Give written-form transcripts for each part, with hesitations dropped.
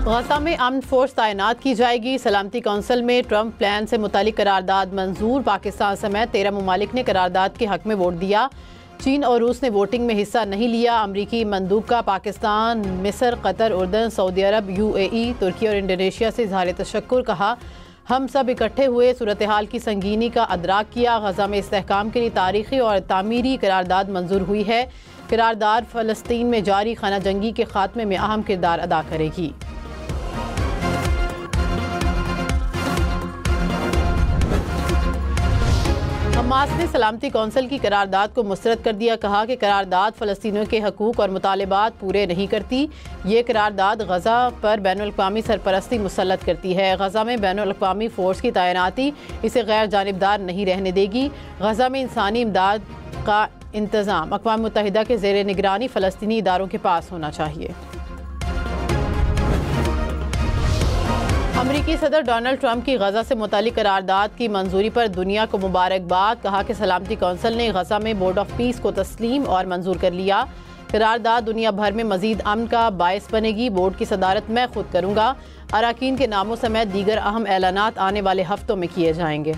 गजा में arm force तैनात की जाएगी। सलामती कौंसिल में ट्रंप प्लान से मुतालिक करारदाद मंजूर। पाकिस्तान समेत 13 ममालिक ने करारदाद के हक में वोट दिया। चीन और रूस ने वोटिंग में हिस्सा नहीं लिया। अमरीकी मंदूब का पाकिस्तान, मिस्र, कतर, उर्दन, सऊदी अरब, UAE, तुर्की और इंडोनेशिया से इजहार तशक्कुर। कहा, हम सब इकट्ठे हुए सूरत हाल की संगीनी का अदराक किया। गजा में इस्तेहकाम के लिए तारीखी और तामीरी करारदाद मंजूर हुई है। करारदाद फ़लस्तीन में जारी खाना जंगी के खात्मे में अहम किरदार अदा करेगी। हमास ने सलामती कौंसिल की करारदाद को मुस्तरद कर दिया। कहा कि करारदाद फ़लस्तीनियों के हकूक़ और मुतालिबात पूरे नहीं करती। ये करारदाद गजा पर बैनुल-अक़वामी सरपरस्ती मुसल्लत करती है। गजा में बैनुल-अक़वामी फ़ोर्स की तैनाती इसे गैर जानिबदार नहीं रहने देगी। गजा में इंसानी इमदाद का इंतज़ाम अक़वाम मुत्तहिदा के ज़ेर निगरानी फ़लस्तीनी इदारों के पास होना चाहिए। अमरीकी सदर डोनाल्ड ट्रंप की गजा से मुतालिक करारदाद की मंजूरी पर दुनिया को मुबारकबाद। कहा कि सलामती कौंसिल ने गजा में बोर्ड ऑफ पीस को तस्लीम और मंजूर कर लिया। करारदाद दुनिया भर में मजीद अमन का बायस बनेगी। बोर्ड की सदारत मैं खुद करूँगा। अरकान के नामों समेत दीगर अहम ऐलानात आने वाले हफ्तों में किए जाएंगे।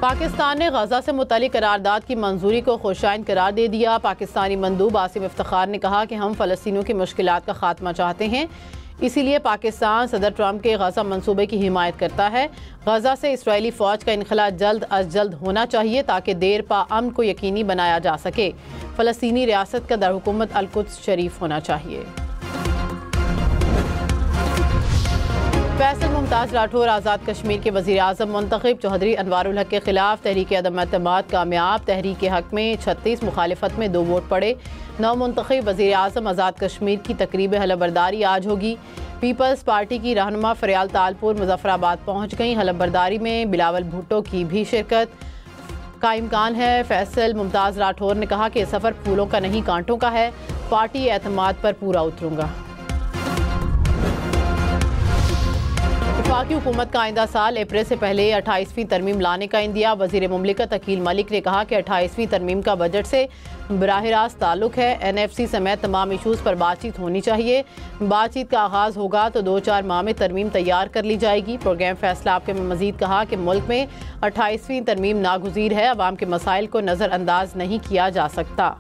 पाकिस्तान ने गजा से मुतालिक करारदाद की मंजूरी को खुशाइन करार दे दिया। पाकिस्तानी मंदूब आसिम इफ्तिखार ने कहा कि हम फ़लस्तीनियों की मुश्किलात का खात्मा चाहते हैं, इसीलिए पाकिस्तान सदर ट्रंप के गजा मंसूबे की हिमायत करता है। गजा से इसराइली फ़ौज का इनखला जल्द अज जल्द होना चाहिए ताकि देर पा अमन को यकीनी बनाया जा सके। फ़लस्तीनी रियासत का दारहुकूमत अल-कुद्स शरीफ होना चाहिए। फैसल मुमताज़ राठौर आज़ाद कश्मीर के वज़ीर आज़म मुंतखब। चौधरी अनवारुल हक के खिलाफ तहरीक अदम एतमाद कामयाब। तहरीक हक में 36, मुखालिफत में 2 वोट पड़े। नौ मुंतखब वज़ीर आज़म आज़ाद कश्मीर की तकरीब हलफबरदारी आज होगी। पीपल्स पार्टी की रहनुमा फ़रियाल तालपुर मुजफ्फराबाद पहुँच गई। हलफबरदारी में बिलावल भुट्टो की भी शिरकत का इम्कान है। फैसल मुमताज़ राठौर ने कहा कि सफ़र फूलों का नहीं कांटों का है। पार्टी एतमाद पर पूरा उतरूँगा। वफाकी हुकूमत का आइंदा साल अप्रैल से पहले 28वीं तरमीम लाने का इंदिया। वज़ीर मुमलिकत अकील मलिक ने कहा कि 28वीं तरमीम का बजट से बराह रास्त ताल्लुक है। NFC समेत तमाम इशूज़ पर बातचीत होनी चाहिए। बातचीत का आगाज़ होगा तो 2-4 माह में तरमीम तैयार कर ली जाएगी। प्रोग्राम फैसला आपके में मज़ीद कहा कि मुल्क में 28वीं तरमीम नागुज़ीर है। अवाम के मसाइल को नज़रअंदाज नहीं किया जा सकता।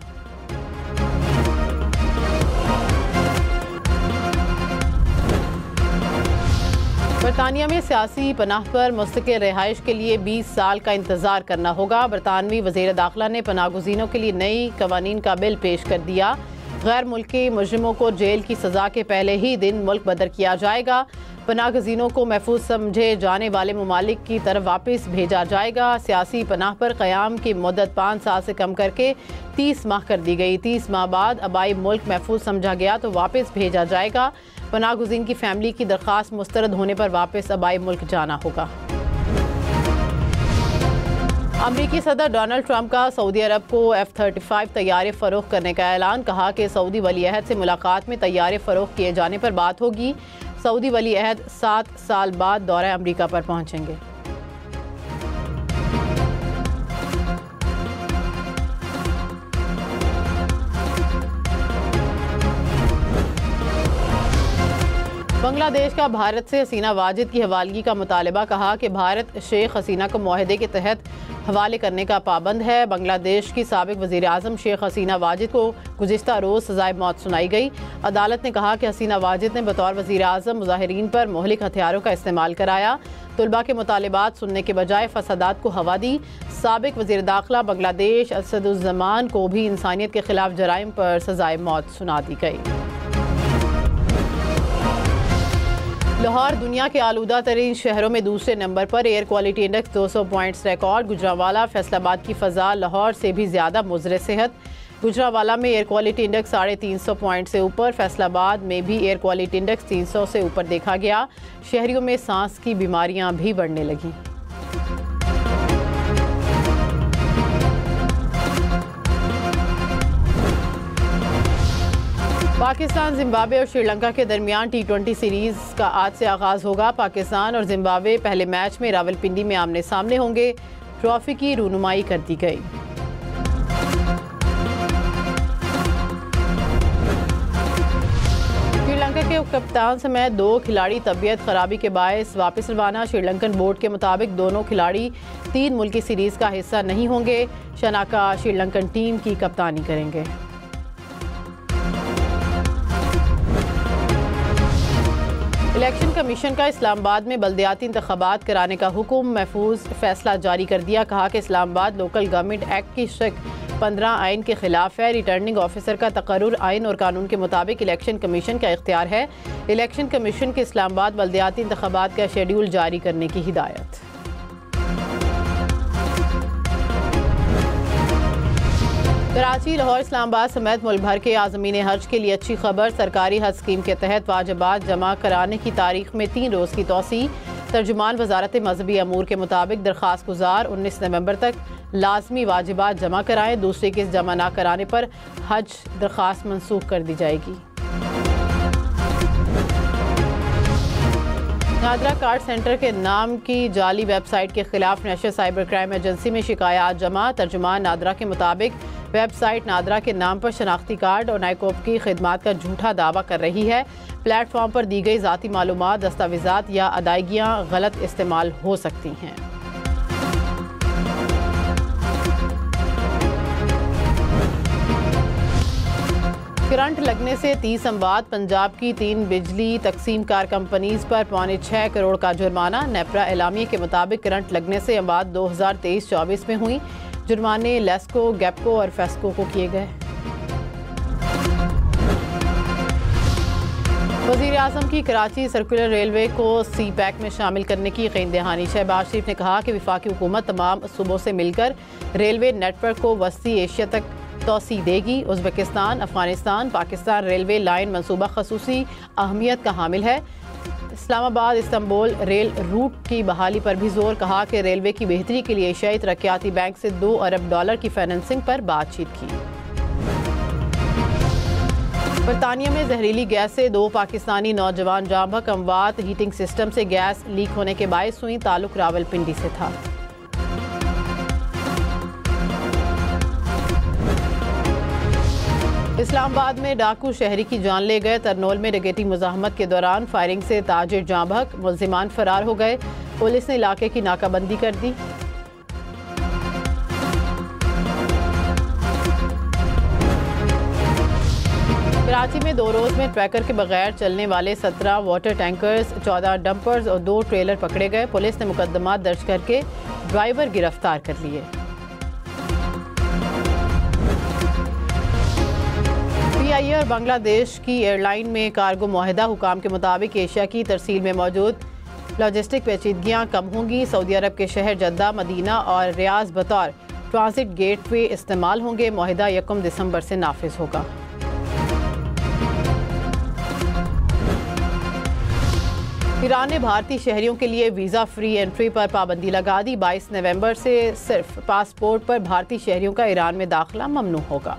बरतानिया में सियासी पनाह पर मुस्तकिल रिहाइश के लिए 20 साल का इंतजार करना होगा। बरतानवी वज़ीर दाखिला ने पनाहगुज़ीनों के लिए नई कवानीन का बिल पेश कर दिया। गैर मुल्की मुजरिमों को जेल की सज़ा के पहले ही दिन मुल्क बदर किया जाएगा। पनाहगुज़ीनों को महफूज समझे जाने वाले ममालिक की तरफ वापस भेजा जाएगा। सियासी पनाह पर क़याम की मुद्दत 5 साल से कम करके 30 माह कर दी गई। 30 माह बाद अबाई मुल्क महफूज समझा गया तो वापस भेजा जाएगा। पनाहगुज़ीन की फैमिली की दरख्वास्त मुस्तरद होने पर वापस अबाई मुल्क जाना होगा। अमरीकी सदर डोनाल्ड ट्रंप का सऊदी अरब को F-35 तैयारे फ़रोख्त करने का ऐलान। कहा कि सऊदी वली अहद से मुलाकात में तैयारे फ़रोख्त किए जाने पर बात होगी। सऊदी वली अहद 7 साल बाद दौरा अमरीका पर पहुंचेंगे। बांग्लादेश का भारत से हसीना वाजिद की हवालगी का मुतालबा। कहा कि भारत शेख हसीना को मुआहदे के तहत हवाले करने का पाबंद है। बांग्लादेश की साबिक वज़ीर आज़म शेख हसीना वाजिद को गुज़िश्ता रोज़ सज़ाए मौत सुनाई गई। अदालत ने कहा कि हसीना वाजिद ने बतौर वज़ीर आज़म मुज़ाहिरीन पर मुहलिक हथियारों का इस्तेमाल कराया। तुलबा के मुतालबात सुनने के बजाय फसादात को हवा दी। साबिक वज़ीर दाखिला बांग्लादेश असदुज़्ज़मान को भी इंसानियत के खिलाफ जराइम पर सज़ाए मौत सुना दी गई। लाहौर दुनिया के आलूदा तरीन शहरों में दूसरे नंबर पर। Air quality index 200 points record. Gujranwala Faisalabad की फ़ज़ा लाहौर से भी ज़्यादा मुज़र सेहत। गुजरांवाला में एयर क्वालिटी इंडेक्स 350 पॉइंट से ऊपर। फैसलाबाद में भी एयर क्वालिटी इंडेक्स 300 से ऊपर देखा गया। शहरियों में सांस की बीमारियां भी बढ़ने लगीं। पाकिस्तान, जिम्बाब्वे और श्रीलंका के दरमियान T20 सीरीज़ का आज से आगाज़ होगा। पाकिस्तान और जिम्बाब्वे पहले मैच में रावलपिंडी में आमने सामने होंगे। ट्रॉफी की रूनुमाई कर दी गई। के कप्तान समेत 2 खिलाड़ी तबीयत खराबी के बायस वापस रवाना। श्रीलंकन बोर्ड के मुताबिक दोनों खिलाड़ी 3 मुल्की सीरीज का हिस्सा नहीं होंगे। शनाका श्रीलंकन टीम की कप्तानी करेंगे। इलेक्शन कमीशन का इस्लामाबाद में बल्दियाती इंतखाबात कराने का हुक्म। महफूज फैसला जारी कर दिया। कहा कि इस्लामाबाद लोकल गवर्नमेंट एक्ट की शिक 15 आइन के खिलाफ है। रिटर्निंग ऑफिसर का तकर्रुर आइन और कानून के मुताबिक इलेक्शन कमीशन का इख्तियार है। इलेक्शन कमीशन के इस्लामाबाद बल्दियाती इंतखाबात का शेड्यूल जारी करने की हिदायत। कराची, लाहौर, इस्लामाबाद समेत मुल्क भर के आज़मीन हज के लिए अच्छी खबर। सरकारी हज स्कीम के तहत वाजिबात जमा कराने की तारीख में 3 रोज़ की तौसी। तर्जुमान वजारत मजहबी अमूर के मुताबिक दरख्वास्त गुजार 19 नवंबर तक लाजमी वाजिबात जमा कराएं। दूसरी किस्त जमा न कराने पर हज दरख्वास्त मनसूख कर दी जाएगी। नादरा कार्ड सेंटर के नाम की जाली वेबसाइट के खिलाफ नेशनल साइबर क्राइम एजेंसी में शिकायत जमा। तर्जुमान नादरा के मुताबिक वेबसाइट नादरा के नाम पर शनाख्ती कार्ड और नाइकोप की खिदमात का झूठा दावा कर रही है। प्लेटफॉर्म पर दी गई ज़ाती मालूमात, दस्तावेज़ात या अदायगियाँ गलत इस्तेमाल हो सकती हैं। करंट लगने से 30 अमवात। पंजाब की 3 बिजली तकसीम कार कंपनीज पर 6.25 करोड़ का जुर्माना। नेपरा एलामिया के मुताबिक करंट लगने से अमवात 2023-24 में हुई। जुर्माने लेस्को, गैपको और फेस्को को किए गए। वज़ीर आज़म की कराची सर्कुलर रेलवे को सी पैक में शामिल करने की यकीन दहानी। शहबाज शरीफ ने कहा कि वफाकी हुकूमत तमाम सूबों से मिलकर रेलवे नेटवर्क को वस्ती एशिया तक तोसी देगी। Uzbekistan, Afghanistan, Pakistan railway line मनसूबा खसूसी अहमियत का हामिल है। इस्लामाबाद इस्तांबुल रेल रूट की बहाली पर भी जोर। कहा कि रेलवे की बेहतरी के लिए एशियाई तरक्याती बैंक से $2 अरब की फाइनेंसिंग पर बातचीत की। बरतानिया में जहरीली गैस से 2 पाकिस्तानी नौजवान जाँ बहक। अमवात हीटिंग सिस्टम से गैस लीक होने के बायस हुई। ताल्लुक रावलपिंडी से था। इस्लामाबाद में डाकू शहरी की जान ले गए। तरनोल में डकैती मुजाहमत के दौरान फायरिंग से ताजिर जाँ बहक। मुल्जिमान फरार हो गए। पुलिस ने इलाके की नाकाबंदी कर दी। कराची में 2 रोज में ट्रैकर के बगैर चलने वाले 17 वाटर टैंकर्स, 14 डंपर्स और 2 ट्रेलर पकड़े गए। पुलिस ने मुकदमा दर्ज करके ड्राइवर गिरफ्तार कर लिए। PIA और बांग्लादेश की एयरलाइन में कार्गो मुआहदा। हुकाम के मुताबिक एशिया की तरसील में मौजूद लॉजिस्टिक पेचीदगियाँ कम होंगी। सऊदी अरब के शहर जद्दा, मदीना और रियाज बतौर ट्रांसिट गेटवे इस्तेमाल होंगे। मुआहदा 1 दिसंबर से नाफिज होगा। ईरान ने भारतीय शहरियों के लिए वीज़ा फ्री एंट्री पर पाबंदी लगा दी। 22 नवंबर से सिर्फ पासपोर्ट पर भारतीय शहरियों का ईरान में दाखिला ममनू होगा।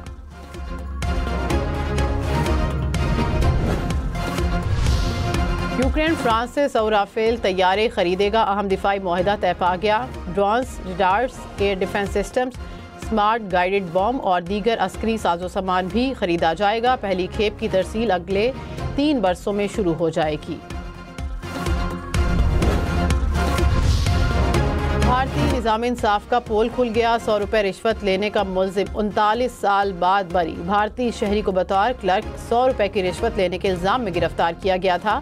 यूक्रेन फ्रांस से 100 राफेल तैयारे खरीदेगा। अहम दिफाई मुआहदा तय पा गया। Drones, radars, air defence systems, smart guided bomb और दीगर अस्करी साजो सामान भी खरीदा जाएगा। पहली खेप की तरसील अगले 3 बरसों में शुरू हो जाएगी। भारतीय निज़ाम इंसाफ का पोल खुल गया। 100 रुपये रिश्वत लेने का मुल्जिम 39 साल बाद बरी। भारतीय शहरी को बतौर क्लर्क 100 रुपये की रिश्वत लेने के इल्ज़ाम में गिरफ्तार किया गया था।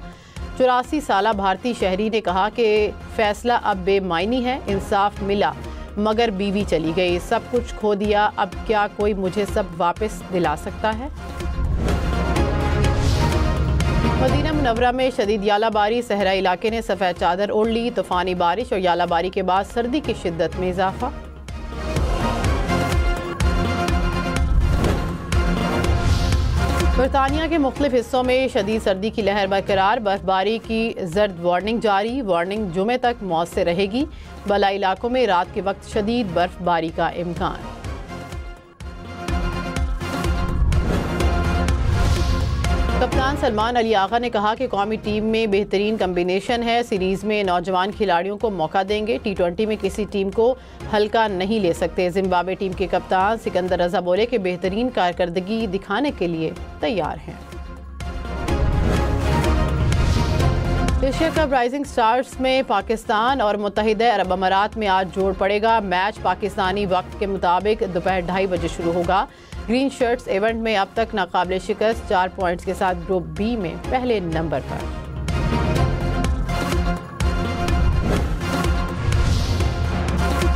84 साला भारतीय शहरी ने कहा कि फैसला अब बेमायनी है। इंसाफ मिला मगर बीवी चली गई। सब कुछ खो दिया, अब क्या कोई मुझे सब वापस दिला सकता है? मदीना मुनव्वरा में शदीद यालाबारी। सहरा इलाके ने सफ़ेद चादर ओढ़ ली। तूफ़ानी बारिश और यालाबारी के बाद सर्दी की शिद्दत में इजाफा। बरतानिया के मुख्तलिफ हिस्सों में शदीद सर्दी की लहर बरकरार। बर्फबारी की जर्द वार्निंग जारी। वार्निंग जुमे तक मौसर रहेगी। बला इलाकों में रात के वक्त शदीद बर्फबारी का इम्कान। कप्तान सलमान अली आगा ने कहा कि कौमी टीम में बेहतरीन कम्बिनेशन है। सीरीज़ में नौजवान खिलाड़ियों को मौका देंगे। T20 में किसी टीम को हल्का नहीं ले सकते। जिम्बाब्वे टीम के कप्तान सिकंदर रजा बोले कि बेहतरीन कारकर्दगी दिखाने के लिए तैयार हैं। एशिया कप राइजिंग स्टार्स में पाकिस्तान और मुत्तहिदा अरब अमारात में आज जोड़ पड़ेगा। मैच पाकिस्तानी वक्त के मुताबिक दोपहर 2:30 बजे शुरू होगा। ग्रीन शर्ट्स इवेंट में अब तक नाकाबिले शिकस्त 4 पॉइंट्स के साथ ग्रुप बी में पहले नंबर पर।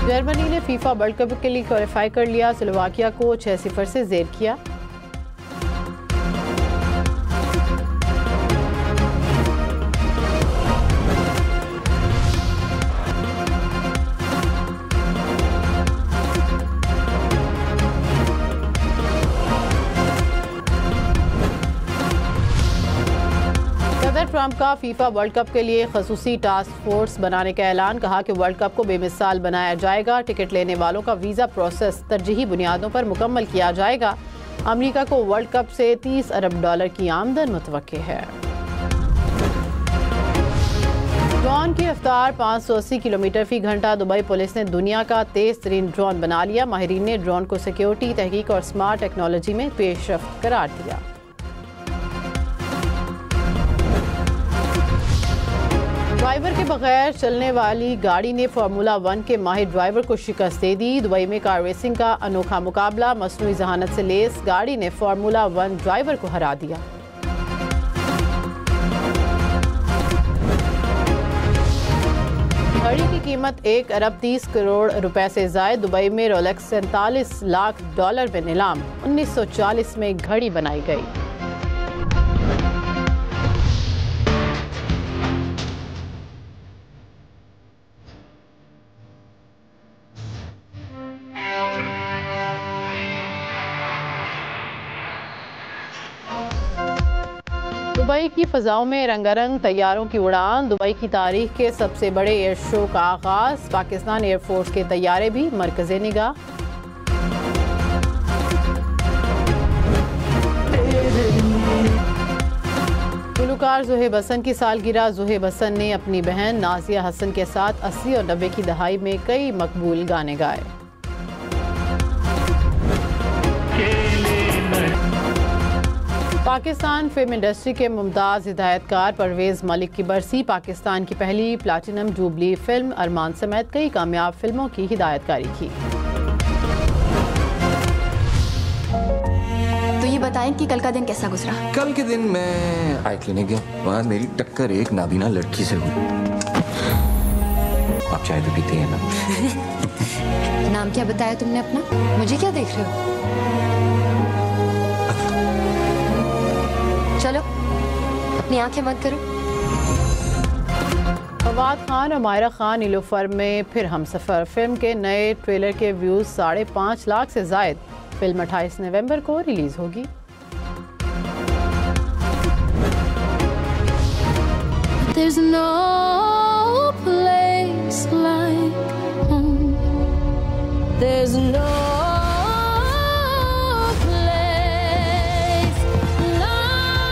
जर्मनी ने फीफा वर्ल्ड कप के लिए क्वालिफाई कर लिया। स्लोवाकिया को 6-0 से जेर किया। ट्रंप का फीफा वर्ल्ड कप के लिए खसूसी टास्क फोर्स बनाने का ऐलान। कहा कि वर्ल्ड कप को बेमिसाल बनाया जाएगा। टिकट लेने वालों का वीज़ा प्रोसेस तरजीही बुनियादों पर मुकम्मल किया जाएगा। अमेरिका को वर्ल्ड कप से $30 अरब की आमदन मुतवक्के है। ड्रोन की रफ्तार 580 किलोमीटर फी घंटा। दुबई पुलिस ने दुनिया का तेज तरीन ड्रोन बना लिया। माहिरीन ने ड्रोन को सिक्योरिटी, तहकीक और स्मार्ट टेक्नोलॉजी में पेशरफ्त करार दिया। ड्राइवर के बगैर चलने वाली गाड़ी ने फार्मूला 1 के माहिर ड्राइवर को शिकस्त दे दी। दुबई में कार रेसिंग का अनोखा मुकाबला। मसनूई जहानत से लेस गाड़ी ने फार्मूला 1 ड्राइवर को हरा दिया। घड़ी की कीमत $1 अरब 30 करोड़ रुपए से जायद। दुबई में रोलेक्स $47 लाख में नीलाम। 1940 में घड़ी बनाई गई। दुबई की फ़ज़ाओं में रंगारंग तैयारों की उड़ान। दुबई की तारीख के सबसे बड़े एयर शो का आगाज़। पाकिस्तान एयरफोर्स के तैयारे भी मरकज़े निगाह। गुलकार ज़ोहेब हसन की सालगिरह। ज़ोहेब हसन ने अपनी बहन नाज़िया हसन के साथ 80 और 90 की दहाई में कई मकबूल गाने गाए। पाकिस्तान फिल्म इंडस्ट्री के मुमताज़ हिदायतकार परवेज़ मलिक की बरसी। पाकिस्तान की पहली प्लैटिनम जुबली फिल्म अरमान समेत कई कामयाब फिल्मों की हिदायतकारी की। तो ये बताएं कि कल का दिन कैसा गुजरा? कल के दिन मैं आई क्लिनिक गया। वहाँ मेरी टक्कर एक नाबीना लड़की से हुई। आप चाय तो पीती हैं ना? नाम क्या बताया तुमने अपना? मुझे क्या देख रहे हो? चलो अपनी आंखें बंद करो। फवाद खान और मायरा खान नीलोफर में फिर हमसफर। फिल्म के नए ट्रेलर के व्यूज 5.5 लाख से जायद। फिल्म 28 नवंबर को रिलीज होगी। There's no place like home. There's no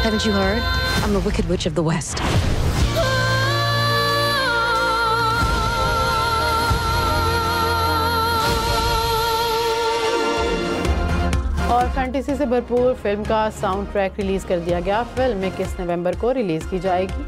Haven't you heard? I'm the Wicked Witch of the West. और फैंटेसी से भरपूर फिल्म का साउंड ट्रैक रिलीज कर दिया गया। फिल्म 21 नवंबर को रिलीज की जाएगी।